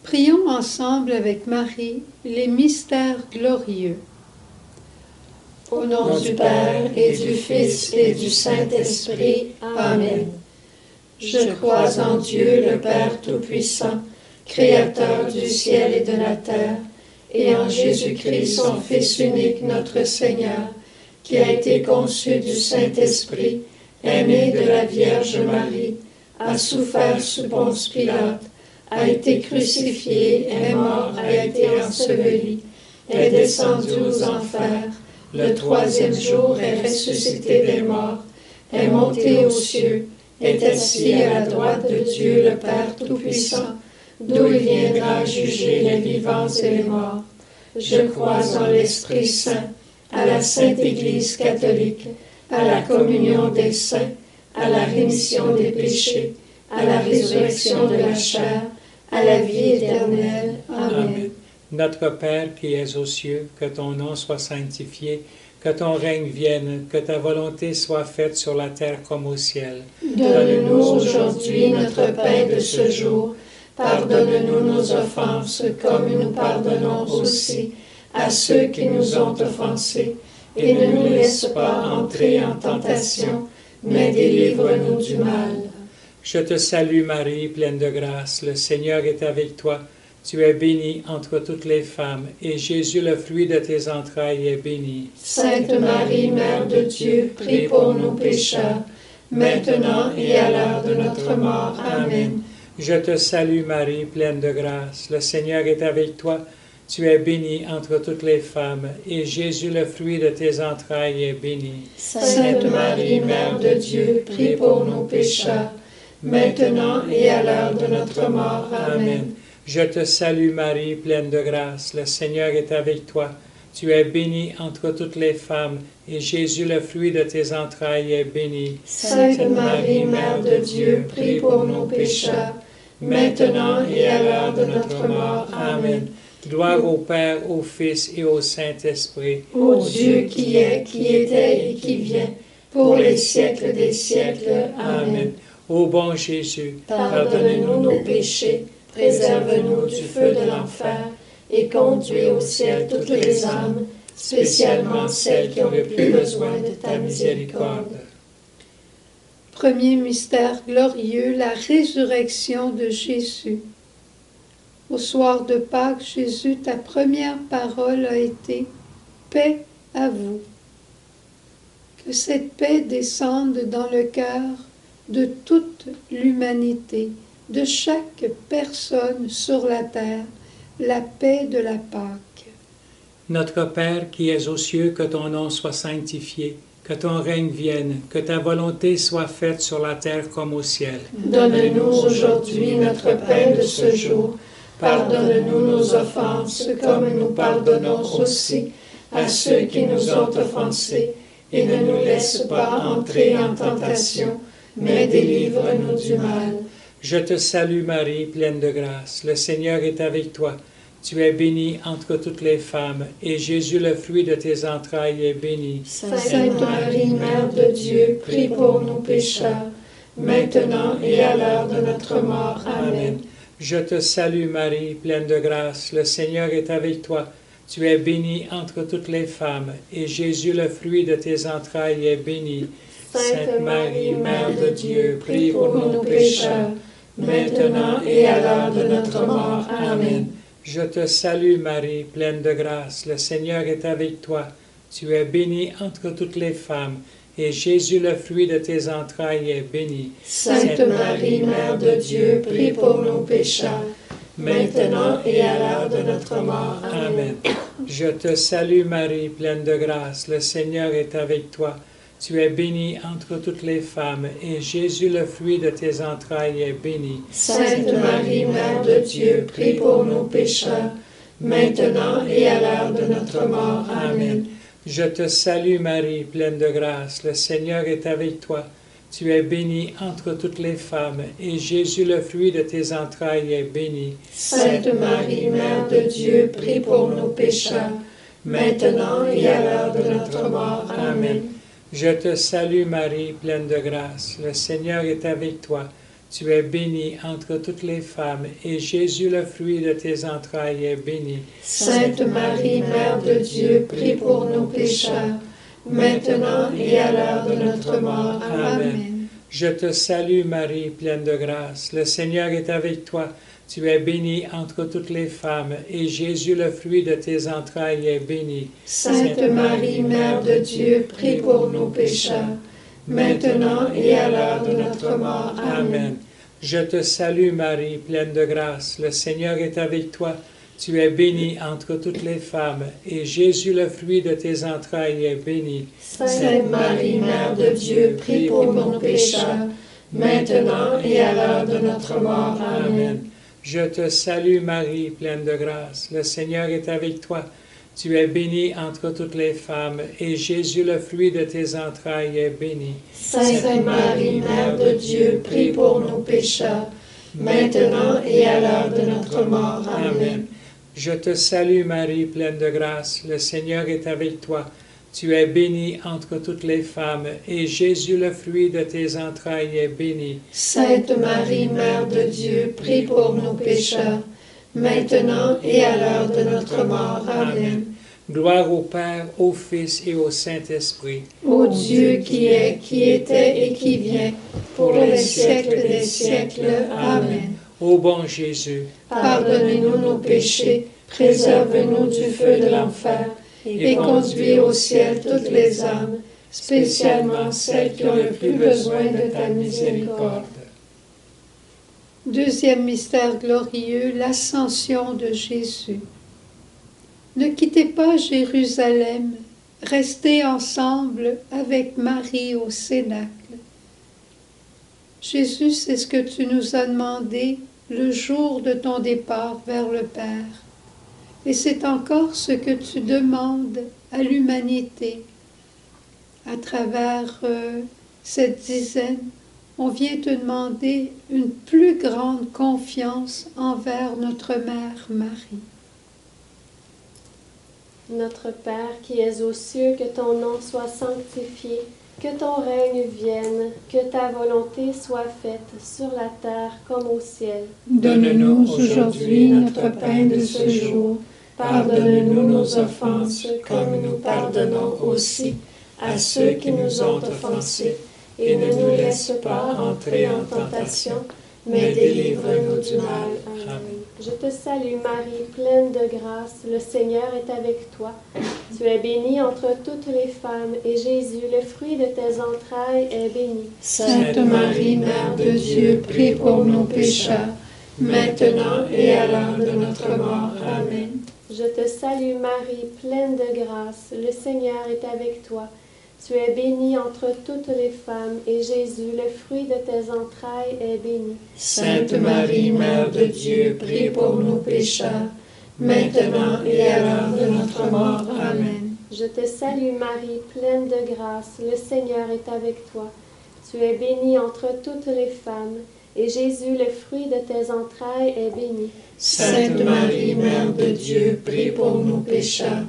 Prions ensemble avec Marie les mystères glorieux. Au nom du Père et du Fils et du Saint-Esprit. Amen. Je crois en Dieu, le Père Tout-Puissant, Créateur du ciel et de la terre, et en Jésus-Christ, son Fils unique, notre Seigneur, qui a été conçu du Saint-Esprit, est né de la Vierge Marie, a souffert sous Ponce Pilate, a été crucifié, est mort, a été enseveli, est descendu aux enfers, le troisième jour est ressuscité des morts, est monté aux cieux, est assis à la droite de Dieu le Père Tout-Puissant, d'où il viendra juger les vivants et les morts. Je crois en l'Esprit Saint, à la Sainte Église catholique, à la communion des saints, à la rémission des péchés, à la résurrection de la chair, à la vie éternelle. Amen. Notre Père qui es aux cieux, que ton nom soit sanctifié, que ton règne vienne, que ta volonté soit faite sur la terre comme au ciel. Donne-nous aujourd'hui notre pain de ce jour. Pardonne-nous nos offenses, comme nous pardonnons aussi à ceux qui nous ont offensés. Et ne nous laisse pas entrer en tentation, mais délivre-nous du mal. Je te salue Marie, pleine de grâce, le Seigneur est avec toi. Tu es bénie entre toutes les femmes, et Jésus, le fruit de tes entrailles, est béni. Sainte Marie, Mère de Dieu, prie pour nous pécheurs, maintenant et à l'heure de notre mort. Amen. Je te salue Marie, pleine de grâce, le Seigneur est avec toi. Tu es bénie entre toutes les femmes, et Jésus, le fruit de tes entrailles, est béni. Sainte Marie, Mère de Dieu, prie pour nous pécheurs, maintenant et à l'heure de notre mort. Amen. Je te salue Marie, pleine de grâce, le Seigneur est avec toi. Tu es bénie entre toutes les femmes, et Jésus, le fruit de tes entrailles, est béni. Sainte Marie, Mère de Dieu, prie pour nous pécheurs, maintenant et à l'heure de notre mort. Amen. Gloire au Père, au Fils et au Saint-Esprit. Ô Dieu qui est, qui était et qui vient, pour les siècles des siècles. Amen. Ô bon Jésus, pardonne-nous nos péchés, préserve-nous du feu de l'enfer, et conduis au ciel toutes les âmes, spécialement celles qui ont le plus besoin de ta miséricorde. Premier mystère glorieux, la résurrection de Jésus. Au soir de Pâques, Jésus, ta première parole a été « Paix à vous ». Que cette paix descende dans le cœur de toute l'humanité, de chaque personne sur la terre, la paix de la Pâque. Notre Père qui es aux cieux, que ton nom soit sanctifié, que ton règne vienne, que ta volonté soit faite sur la terre comme au ciel. Donne-nous aujourd'hui notre pain de ce jour. Pardonne-nous nos offenses, comme nous pardonnons aussi à ceux qui nous ont offensés, et ne nous laisse pas entrer en tentation, mais délivre-nous du mal. Je te salue Marie, pleine de grâce, le Seigneur est avec toi. Tu es bénie entre toutes les femmes, et Jésus, le fruit de tes entrailles, est béni. Sainte Marie, Mère de Dieu, prie pour nous pécheurs, maintenant et à l'heure de notre mort. Amen. Je te salue Marie, pleine de grâce, le Seigneur est avec toi. Tu es bénie entre toutes les femmes, et Jésus, le fruit de tes entrailles, est béni. Sainte Marie, Mère de Dieu, prie pour nous pécheurs, maintenant et à l'heure de notre mort. Amen. Je te salue Marie, pleine de grâce, le Seigneur est avec toi. Tu es bénie entre toutes les femmes, et Jésus, le fruit de tes entrailles, est béni. Sainte Marie, Mère de Dieu, prie pour nous pécheurs, maintenant et à l'heure de notre mort. Amen. Je te salue Marie, pleine de grâce, le Seigneur est avec toi. Tu es bénie entre toutes les femmes, et Jésus, le fruit de tes entrailles, est béni. Sainte Marie, Mère de Dieu, prie pour nous pécheurs, maintenant et à l'heure de notre mort. Amen. Je te salue Marie, pleine de grâce, le Seigneur est avec toi. Tu es bénie entre toutes les femmes, et Jésus, le fruit de tes entrailles, est béni. Sainte Marie, Mère de Dieu, prie pour nous pécheurs, maintenant et à l'heure de notre mort. Amen. Je te salue Marie, pleine de grâce, le Seigneur est avec toi. Tu es bénie entre toutes les femmes, et Jésus, le fruit de tes entrailles, est béni. Sainte Marie, Mère de Dieu, prie pour nous pécheurs, maintenant et à l'heure de notre mort. Amen. Je te salue Marie, pleine de grâce. Le Seigneur est avec toi. Tu es bénie entre toutes les femmes, et Jésus, le fruit de tes entrailles, est béni. Sainte Marie, Mère de Dieu, prie pour nous pécheurs, maintenant et à l'heure de notre mort. Amen. Je te salue Marie, pleine de grâce. Le Seigneur est avec toi. Tu es bénie entre toutes les femmes, et Jésus, le fruit de tes entrailles, est béni. Sainte Marie, Mère de Dieu, prie pour nous pécheurs, maintenant et à l'heure de notre mort. Amen. Je te salue Marie, pleine de grâce. Le Seigneur est avec toi. Tu es bénie entre toutes les femmes, et Jésus, le fruit de tes entrailles, est béni. Sainte Marie, Mère de Dieu, prie pour nous pécheurs, maintenant et à l'heure de notre mort. Amen. Je te salue Marie, pleine de grâce. Le Seigneur est avec toi. Tu es bénie entre toutes les femmes, et Jésus, le fruit de tes entrailles, est béni. Sainte Marie, Mère de Dieu, prie pour nous pécheurs, maintenant et à l'heure de notre mort. Amen. Gloire au Père, au Fils et au Saint-Esprit. Ô Dieu qui est, qui était et qui vient, pour les siècles des siècles. Amen. Ô bon Jésus, pardonnez-nous nos péchés, préservez-nous du feu de l'enfer, et conduis au ciel toutes les âmes, spécialement celles qui ont le plus besoin de ta miséricorde. Deuxième mystère glorieux, l'ascension de Jésus. Ne quittez pas Jérusalem, restez ensemble avec Marie au Cénacle. Jésus, c'est ce que tu nous as demandé le jour de ton départ vers le Père. Et c'est encore ce que tu demandes à l'humanité. À travers cette dizaine, on vient te demander une plus grande confiance envers notre Mère Marie. Notre Père qui es aux cieux, que ton nom soit sanctifié, que ton règne vienne, que ta volonté soit faite sur la terre comme au ciel. Donne-nous aujourd'hui notre pain de ce jour. Pardonne-nous nos offenses, comme nous pardonnons aussi à ceux qui nous ont offensés. Et ne nous laisse pas entrer en tentation, mais délivre-nous du mal. Amen. Je te salue Marie, pleine de grâce, le Seigneur est avec toi. Tu es bénie entre toutes les femmes, et Jésus, le fruit de tes entrailles, est béni. Sainte Marie, Mère de Dieu, prie pour nos pécheurs, maintenant et à l'heure de notre mort. Amen. Je te salue Marie, pleine de grâce, le Seigneur est avec toi. Tu es bénie entre toutes les femmes, et Jésus, le fruit de tes entrailles, est béni. Sainte Marie, Mère de Dieu, prie pour nos pécheurs, maintenant et à l'heure de notre mort. Amen. Je te salue Marie, pleine de grâce, le Seigneur est avec toi. Tu es bénie entre toutes les femmes, et Jésus, le fruit de tes entrailles, est béni. Sainte Marie, Mère de Dieu, prie pour nous pécheurs,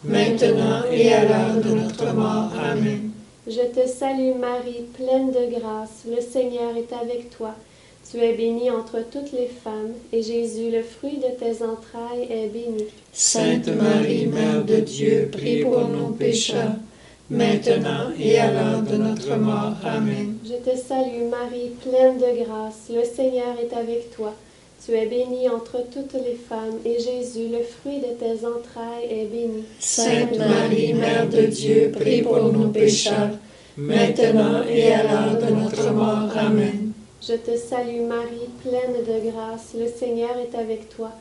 maintenant et à l'heure de notre mort. Amen. Je te salue Marie, pleine de grâce, le Seigneur est avec toi. Tu es bénie entre toutes les femmes, et Jésus, le fruit de tes entrailles, est béni. Sainte Marie, Mère de Dieu, prie pour nos pécheurs, maintenant et à l'heure de notre mort. Amen. Je te salue Marie, pleine de grâce, le Seigneur est avec toi. Tu es bénie entre toutes les femmes, et Jésus, le fruit de tes entrailles, est béni. Sainte Marie, Mère de Dieu, prie pour nos pécheurs, maintenant et à l'heure de notre mort. Amen. Je te salue Marie, pleine de grâce, le Seigneur est avec toi.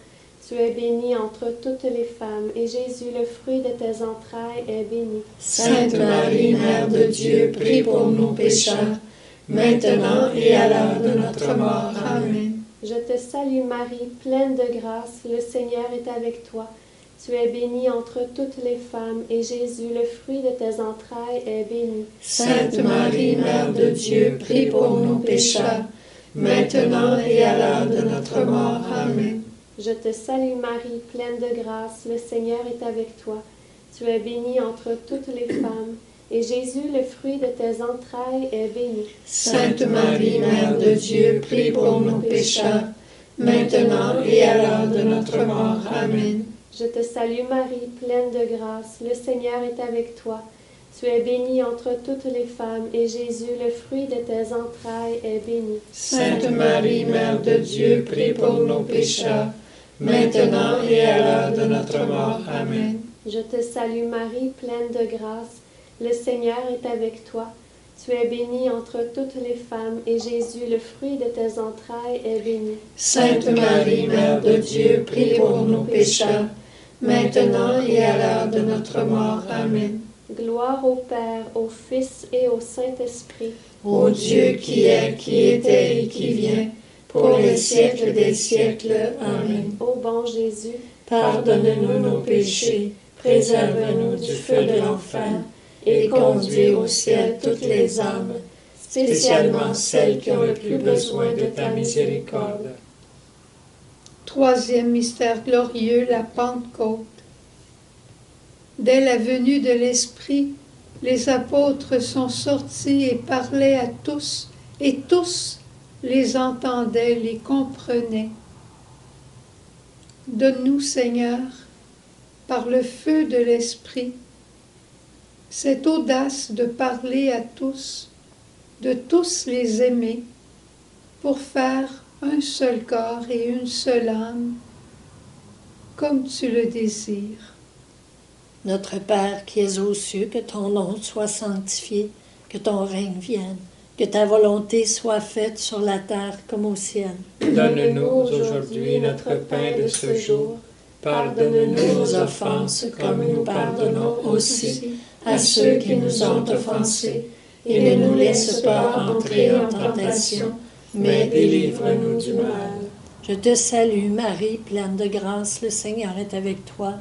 Tu es bénie entre toutes les femmes, et Jésus, le fruit de tes entrailles, est béni. Sainte Marie, Mère de Dieu, prie pour nos pécheurs, maintenant et à l'heure de notre mort. Amen. Je te salue Marie, pleine de grâce, le Seigneur est avec toi. Tu es bénie entre toutes les femmes, et Jésus, le fruit de tes entrailles, est béni. Sainte Marie, Mère de Dieu, prie pour nos pécheurs, maintenant et à l'heure de notre mort. Amen. Je te salue Marie, pleine de grâce, le Seigneur est avec toi. Tu es bénie entre toutes les femmes, et Jésus, le fruit de tes entrailles, est béni. Sainte Marie, Mère de Dieu, prie pour nous pécheurs, maintenant et à l'heure de notre mort. Amen. Je te salue Marie, pleine de grâce, le Seigneur est avec toi. Tu es bénie entre toutes les femmes, et Jésus, le fruit de tes entrailles, est béni. Sainte Marie, Mère de Dieu, prie pour nos pécheurs, maintenant et à l'heure de notre mort. Amen. Je te salue Marie, pleine de grâce, le Seigneur est avec toi. Tu es bénie entre toutes les femmes, et Jésus, le fruit de tes entrailles, est béni. Sainte Marie, Mère de Dieu, prie pour nous pécheurs, maintenant et à l'heure de notre mort. Amen. Gloire au Père, au Fils et au Saint-Esprit. Ô Dieu qui est, qui était et qui vient, pour les siècles des siècles. Amen. Ô bon Jésus, pardonne-nous nos péchés, préserve-nous du feu de l'enfer, et conduis au ciel toutes les âmes, spécialement celles qui ont le plus besoin de ta miséricorde. Troisième mystère glorieux, la Pentecôte. Dès la venue de l'Esprit, les apôtres sont sortis et parlaient à tous, et tous les entendaient, les comprenaient. Donne-nous, Seigneur, par le feu de l'Esprit, cette audace de parler à tous, de tous les aimer, pour faire un seul corps et une seule âme, comme tu le désires. Notre Père qui es aux cieux, que ton nom soit sanctifié, que ton règne vienne, que ta volonté soit faite sur la terre comme au ciel. Donne-nous aujourd'hui notre pain de ce jour. Pardonne-nous nos offenses comme nous pardonnons aussi à ceux qui nous ont offensés. Et ne nous laisse pas entrer en tentation, mais délivre-nous du mal. Je te salue Marie, pleine de grâce, le Seigneur est avec toi.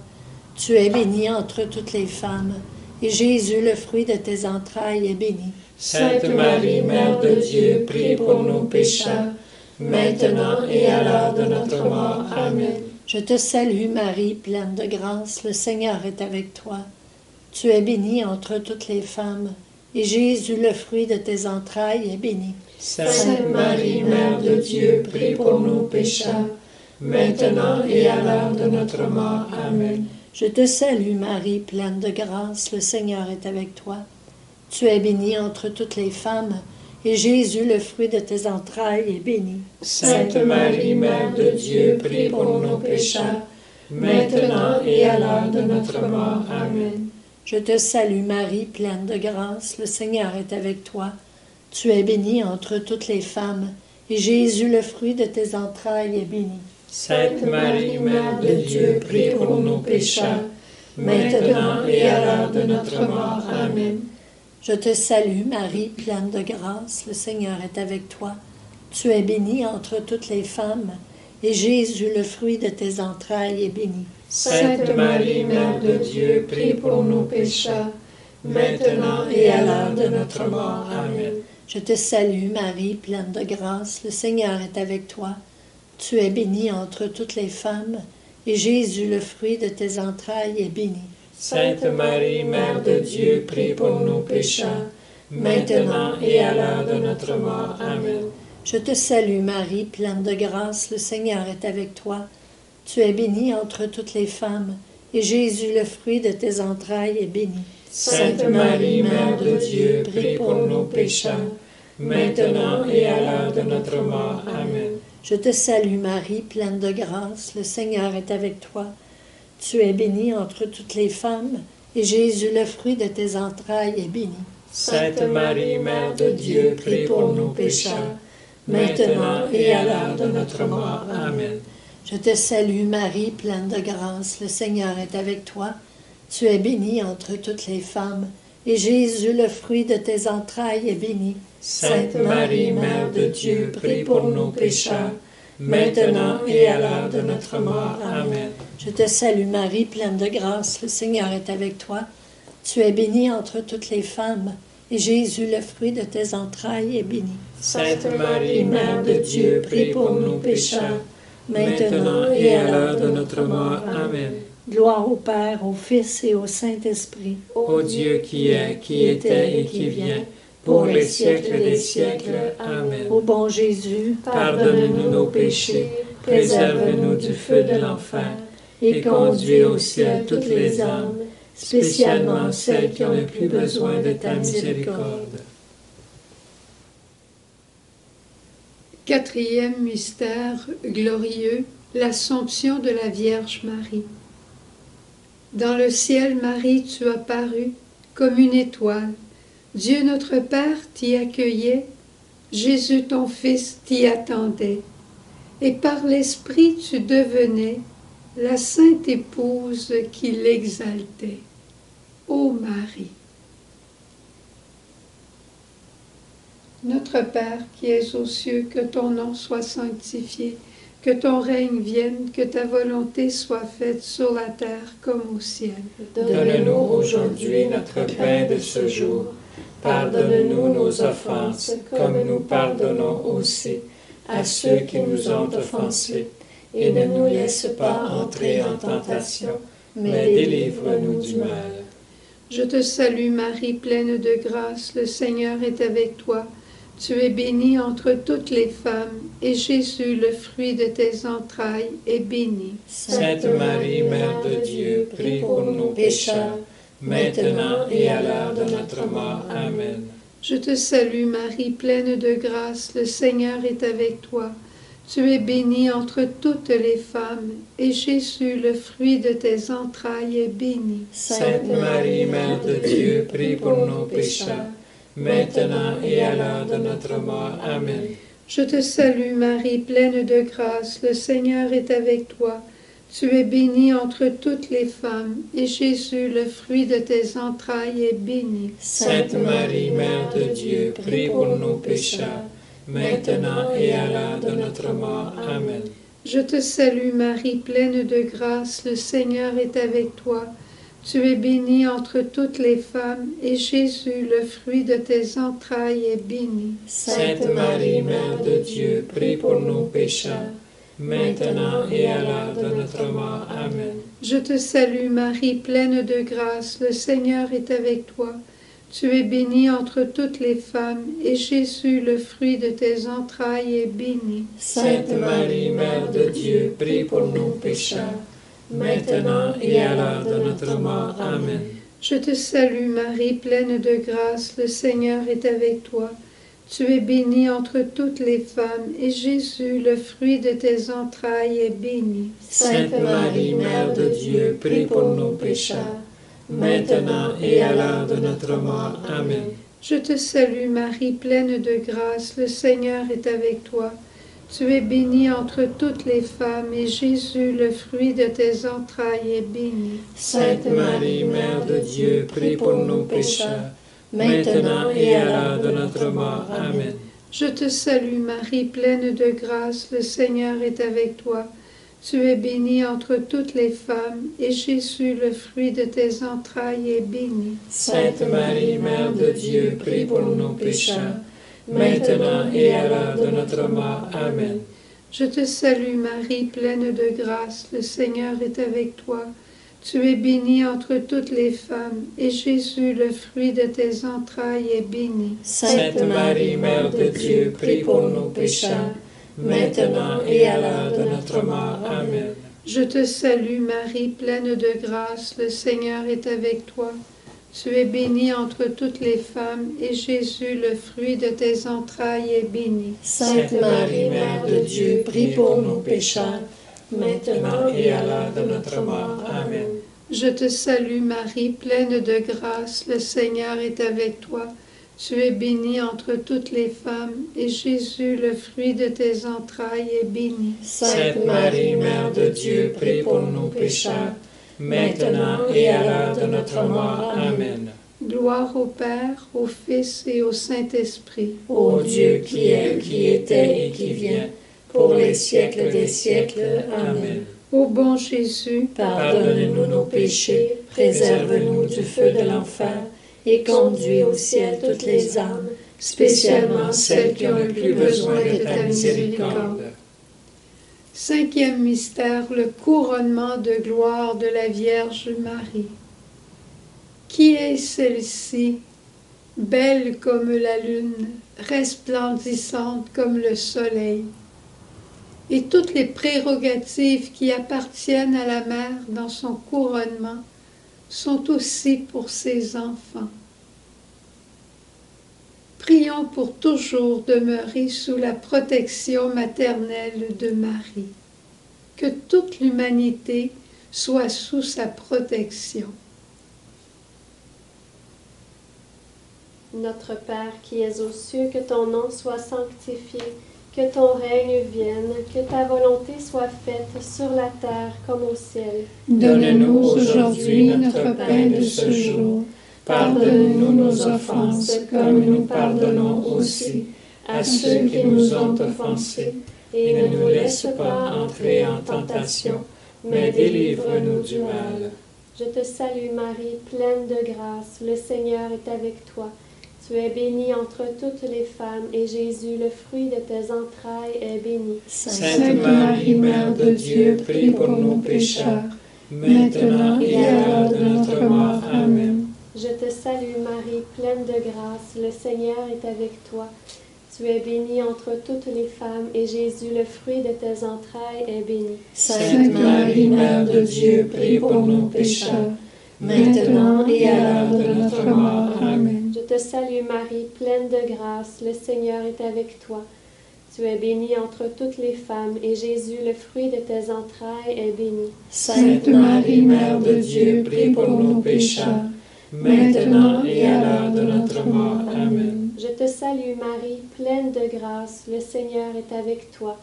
Tu es bénie entre toutes les femmes, et Jésus, le fruit de tes entrailles, est béni. Sainte Marie, Mère de Dieu, prie pour nos pécheurs, maintenant et à l'heure de notre mort. Amen. Je te salue Marie, pleine de grâce, le Seigneur est avec toi. Tu es bénie entre toutes les femmes, et Jésus, le fruit de tes entrailles, est béni. Sainte Marie, Mère de Dieu, prie pour nos pécheurs, maintenant et à l'heure de notre mort. Amen. Je te salue Marie, pleine de grâce, le Seigneur est avec toi. Tu es bénie entre toutes les femmes, et Jésus, le fruit de tes entrailles, est béni. Sainte Marie, Mère de Dieu, prie pour nos pécheurs, maintenant et à l'heure de notre mort. Amen. Je te salue Marie, pleine de grâce, le Seigneur est avec toi. Tu es bénie entre toutes les femmes, et Jésus, le fruit de tes entrailles, est béni. Sainte Marie, Mère de Dieu, prie pour nos pécheurs, maintenant et à l'heure de notre mort. Amen. Je te salue Marie, pleine de grâce, le Seigneur est avec toi. Tu es bénie entre toutes les femmes, et Jésus, le fruit de tes entrailles, est béni. Sainte Marie, Mère de Dieu, prie pour nos pécheurs, maintenant et à l'heure de notre mort. Amen. Je te salue Marie, pleine de grâce, le Seigneur est avec toi. Tu es bénie entre toutes les femmes, et Jésus, le fruit de tes entrailles, est béni. Sainte Marie, Mère de Dieu, prie pour nos pécheurs, maintenant et à l'heure de notre mort. Amen. Je te salue Marie, pleine de grâce, le Seigneur est avec toi. Tu es bénie entre toutes les femmes, et Jésus, le fruit de tes entrailles, est béni. Sainte Marie, Mère de Dieu, prie pour nos pécheurs, maintenant et à l'heure de notre mort. Amen. Je te salue Marie, pleine de grâce, le Seigneur est avec toi. Tu es bénie entre toutes les femmes, et Jésus, le fruit de tes entrailles, est béni. Sainte Marie, Mère de Dieu, prie pour nos pécheurs, maintenant et à l'heure de notre mort. Amen. Je te salue Marie, pleine de grâce, le Seigneur est avec toi. Tu es bénie entre toutes les femmes, et Jésus, le fruit de tes entrailles, est béni. Sainte Marie, Mère de Dieu, prie pour nos pécheurs, maintenant et à l'heure de notre mort. Amen. Je te salue Marie, pleine de grâce, le Seigneur est avec toi. Tu es bénie entre toutes les femmes, et Jésus, le fruit de tes entrailles, est béni. Sainte Marie, Mère de Dieu, prie pour nos pécheurs, maintenant et à l'heure de notre mort. Amen. Gloire au Père, au Fils et au Saint-Esprit. Ô Dieu qui est, qui était et qui vient, pour les siècles des siècles. Amen. Ô bon Jésus, Pardonne-nous nos péchés, préserve-nous du feu de l'enfer, et conduis au ciel toutes les âmes, spécialement celles qui ont le plus besoin de ta miséricorde. Quatrième mystère glorieux, l'Assomption de la Vierge Marie. Dans le ciel, Marie, tu as paru comme une étoile. Dieu notre Père t'y accueillait, Jésus ton Fils t'y attendait. Et par l'Esprit tu devenais la sainte épouse qui l'exaltait. Ô Marie! Notre Père qui es aux cieux, que ton nom soit sanctifié, que ton règne vienne, que ta volonté soit faite sur la terre comme au ciel. Donne-nous aujourd'hui notre pain de ce jour. Pardonne-nous nos offenses, comme nous pardonnons aussi à ceux qui nous ont offensés. Et ne nous laisse pas entrer en tentation, mais délivre-nous du mal. Je te salue Marie, pleine de grâce, le Seigneur est avec toi. Tu es bénie entre toutes les femmes, et Jésus, le fruit de tes entrailles, est béni. Sainte Marie, Mère de Dieu, prie pour nous pécheurs, maintenant et à l'heure de notre mort. Amen. Je te salue Marie, pleine de grâce, le Seigneur est avec toi. Tu es bénie entre toutes les femmes, et Jésus, le fruit de tes entrailles, est béni. Sainte Marie, Mère de Dieu, prie pour nos pécheurs, maintenant et à l'heure de notre mort. Amen. Je te salue Marie, pleine de grâce, le Seigneur est avec toi. Tu es bénie entre toutes les femmes, et Jésus, le fruit de tes entrailles, est béni. Sainte Marie, Mère de Dieu, prie pour nos pécheurs, maintenant et à l'heure de notre mort. Amen. Je te salue Marie, pleine de grâce, le Seigneur est avec toi. Tu es bénie entre toutes les femmes, et Jésus, le fruit de tes entrailles, est béni. Sainte Marie, Mère de Dieu, prie pour nos pécheurs, maintenant et à l'heure de notre mort. Amen. Je te salue Marie, pleine de grâce, le Seigneur est avec toi. Tu es bénie entre toutes les femmes, et Jésus, le fruit de tes entrailles, est béni. Sainte Marie, Mère de Dieu, prie pour nos pécheurs, maintenant et à l'heure de notre mort. Amen. Je te salue Marie, pleine de grâce, le Seigneur est avec toi. Tu es bénie entre toutes les femmes, et Jésus, le fruit de tes entrailles, est béni. Sainte Marie, Mère de Dieu, prie pour nos pécheurs, maintenant et à l'heure de notre mort. Amen. Je te salue Marie, pleine de grâce, le Seigneur est avec toi. Tu es bénie entre toutes les femmes, et Jésus, le fruit de tes entrailles, est béni. Sainte Marie, Mère de Dieu, prie pour nos pécheurs, maintenant et à l'heure de notre mort. Amen. Je te salue Marie, pleine de grâce, le Seigneur est avec toi. Tu es bénie entre toutes les femmes, et Jésus, le fruit de tes entrailles, est béni. Sainte Marie, Mère de Dieu, prie pour nos pécheurs, maintenant et à l'heure de notre mort. Amen. Je te salue Marie, pleine de grâce, le Seigneur est avec toi. Tu es bénie entre toutes les femmes, et Jésus, le fruit de tes entrailles, est béni. Sainte Marie, Mère de Dieu, prie pour nos pécheurs, maintenant et à l'heure de notre mort. Amen. Je te salue Marie, pleine de grâce, le Seigneur est avec toi. Tu es bénie entre toutes les femmes, et Jésus, le fruit de tes entrailles, est béni. Sainte Marie, Mère de Dieu, prie pour nos pécheurs, maintenant et à l'heure de notre mort. Amen. Je te salue Marie, pleine de grâce, le Seigneur est avec toi. Tu es bénie entre toutes les femmes, et Jésus, le fruit de tes entrailles, est béni. Sainte Marie, Mère de Dieu, prie pour nos pécheurs, maintenant et à l'heure de notre mort. Amen. Gloire au Père, au Fils et au Saint-Esprit. Ô Dieu qui est, qui était et qui vient, pour les siècles des siècles. Amen. Ô bon Jésus, pardonne-nous nos péchés, préserve-nous du feu de l'enfer, et conduis au ciel toutes les âmes, spécialement celles qui ont le plus besoin de ta miséricorde. Cinquième mystère, le couronnement de gloire de la Vierge Marie. Qui est celle-ci, belle comme la lune, resplendissante comme le soleil? Et toutes les prérogatives qui appartiennent à la mère dans son couronnement sont aussi pour ses enfants. Prions pour toujours demeurer sous la protection maternelle de Marie. Que toute l'humanité soit sous sa protection. Notre Père qui es aux cieux, que ton nom soit sanctifié, que ton règne vienne, que ta volonté soit faite sur la terre comme au ciel. Donne-nous aujourd'hui notre pain de ce jour. Pardonne-nous nos offenses, comme nous pardonnons aussi à ceux qui nous ont offensés. Et ne nous laisse pas entrer en tentation, mais délivre-nous du mal. Je te salue Marie, pleine de grâce, le Seigneur est avec toi. Tu es bénie entre toutes les femmes, et Jésus, le fruit de tes entrailles, est béni. Sainte Marie, Mère de Dieu, prie pour nos pécheurs, maintenant et à l'heure de notre mort. Amen. Je te salue Marie, pleine de grâce, le Seigneur est avec toi. Tu es bénie entre toutes les femmes, et Jésus, le fruit de tes entrailles, est béni. Sainte Marie, Mère de Dieu, prie pour nos pécheurs, maintenant et à l'heure de notre mort. Amen. Je te salue Marie, pleine de grâce, le Seigneur est avec toi. Tu es bénie entre toutes les femmes, et Jésus, le fruit de tes entrailles, est béni. Sainte Marie, Mère de Dieu, prie pour nos pécheurs, maintenant et à l'heure de notre mort. Amen. Je te salue Marie, pleine de grâce, le Seigneur est avec toi.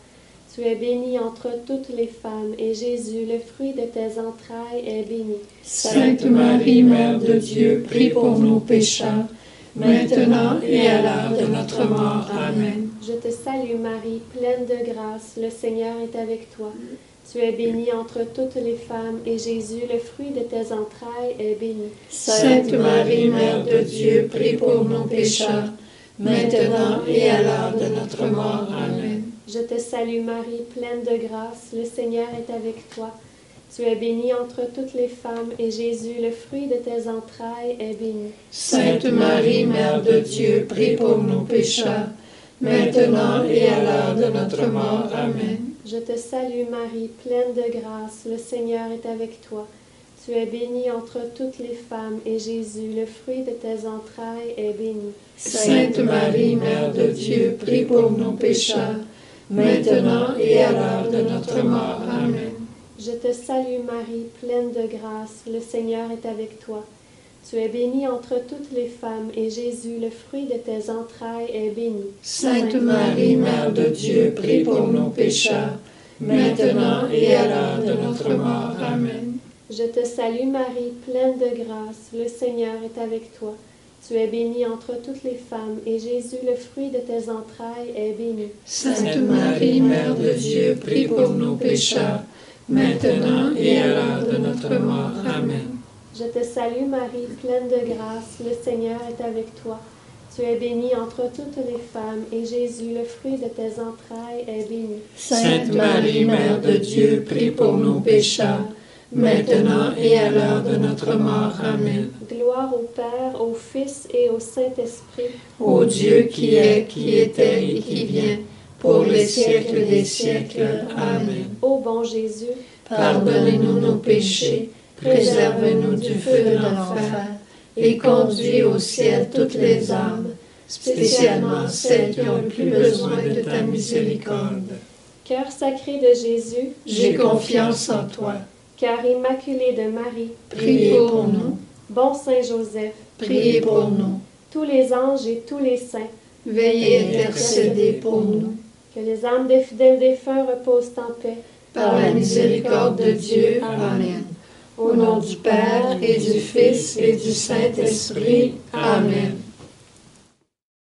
Tu es bénie entre toutes les femmes, et Jésus, le fruit de tes entrailles, est béni. Sainte Marie, Mère de Dieu, prie pour nos pécheurs, maintenant et à l'heure de notre mort. Amen. Je te salue Marie, pleine de grâce, le Seigneur est avec toi. Tu es bénie entre toutes les femmes, et Jésus, le fruit de tes entrailles, est béni. Sainte Marie, Mère de Dieu, prie pour nos pécheurs, maintenant et à l'heure de notre mort. Amen. Je te salue Marie, pleine de grâce, le Seigneur est avec toi. Tu es bénie entre toutes les femmes, et Jésus, le fruit de tes entrailles, est béni. Sainte Marie, Mère de Dieu, prie pour nos pécheurs, maintenant et à l'heure de notre mort. Amen. Je te salue Marie, pleine de grâce, le Seigneur est avec toi. Tu es bénie entre toutes les femmes, et Jésus, le fruit de tes entrailles, est béni. Sainte Marie, Mère de Dieu, prie pour nos pécheurs, maintenant et à l'heure de notre mort. Amen. Je te salue Marie, pleine de grâce, le Seigneur est avec toi. Tu es bénie entre toutes les femmes, et Jésus, le fruit de tes entrailles, est béni. Sainte Marie, Mère de Dieu, prie pour nos pécheurs, maintenant et à l'heure de notre mort. Amen. Je te salue Marie, pleine de grâce, le Seigneur est avec toi. Tu es bénie entre toutes les femmes, et Jésus, le fruit de tes entrailles, est béni. Sainte Marie, Mère de Dieu, prie pour nos pécheurs, maintenant et à l'heure de notre mort. Amen. Je te salue Marie, pleine de grâce, le Seigneur est avec toi. Tu es bénie entre toutes les femmes, et Jésus, le fruit de tes entrailles, est béni. Sainte Marie, Mère de Dieu, prie pour nos pécheurs, maintenant et à l'heure de notre mort. Amen. Gloire au Père, au Fils et au Saint-Esprit. Ô Dieu qui est, qui était et qui vient, pour les siècles des siècles. Amen. Ô bon Jésus, pardonnez-nous nos péchés, préservez-nous du feu de l'enfer, et conduis au ciel toutes les âmes, spécialement celles qui ont le plus besoin de ta miséricorde. Cœur sacré de Jésus, j'ai confiance en toi. Cœur immaculé de Marie, priez pour nous. Bon Saint Joseph, priez pour nous. Tous les anges et tous les saints, veillez intercéder pour nous. Que les âmes des fidèles défunts reposent en paix. Par la miséricorde de Dieu. Amen. Au nom du Père et du Fils et du Saint-Esprit. Amen.